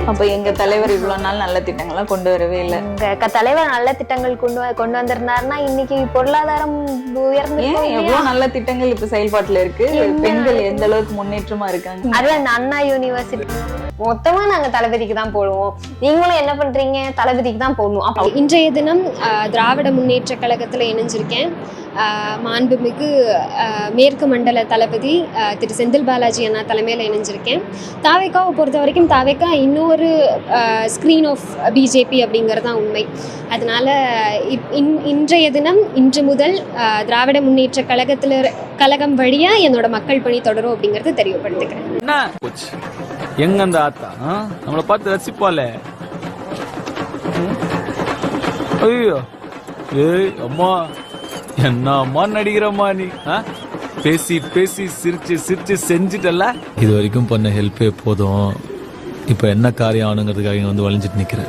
அப்ப எங்க தலைவர் இவ்வளவு நாள் நல்ல திட்டங்கள்லாம் கொண்டு வரவே இல்லை. தலைவர் நல்ல திட்டங்கள் கொண்டு வந்திருந்தாருன்னா இன்னைக்கு பொருளாதாரம் உயர்ந்து எவ்வளவு நல்ல திட்டங்கள் இப்ப செயல்பாட்டுல இருக்கு. பெண்கள் எந்த அளவுக்கு முன்னேற்றமா இருக்காங்க. அது அந்த அண்ணா யூனிவர்சிட்டி மொத்தமா நாங்க தளபதிக்கு தான் போடுவோம். நீங்களும் என்ன பண்றீங்க? தளபதிக்கு தான் போடணும். இன்றைய தினம் திராவிட முன்னேற்ற கழகத்துல இணைஞ்சிருக்கேன். மாண்புமிகு மேற்கு மண்டல தளபதி திரு செந்தில் பாலாஜி அண்ணா தலைமையில் இணைஞ்சிருக்கேன். தாவேக்காவை பொறுத்த வரைக்கும் தாவேக்கா இன்னொரு ஸ்க்ரீன் ஆஃப் பிஜேபி அப்படிங்கிறது தான் உண்மை. அதனால இன்றைய தினம் இன்று முதல் திராவிட முன்னேற்ற கழகம் வழியா என்னோட மக்கள் பணி தொடரும் அப்படிங்கறது தெரியப்படுத்துக்கிறேன். எங்க அந்த ஆத்தா நம்மளை பார்த்து ரசிப்பால. ஐயோ ஏய் அம்மா என்ன அம்மா நடிக்கிறம்மா நீ. பேசி பேசி சிரிச்சு சிரிச்சு செஞ்சுட்டல. இது வரைக்கும் பண்ண ஹெல்ப்பே போதும். இப்ப என்ன காரியம் ஆகணுங்கிறதுக்காக இங்க வந்து வளைஞ்சிட்டு நிக்கிறேன்.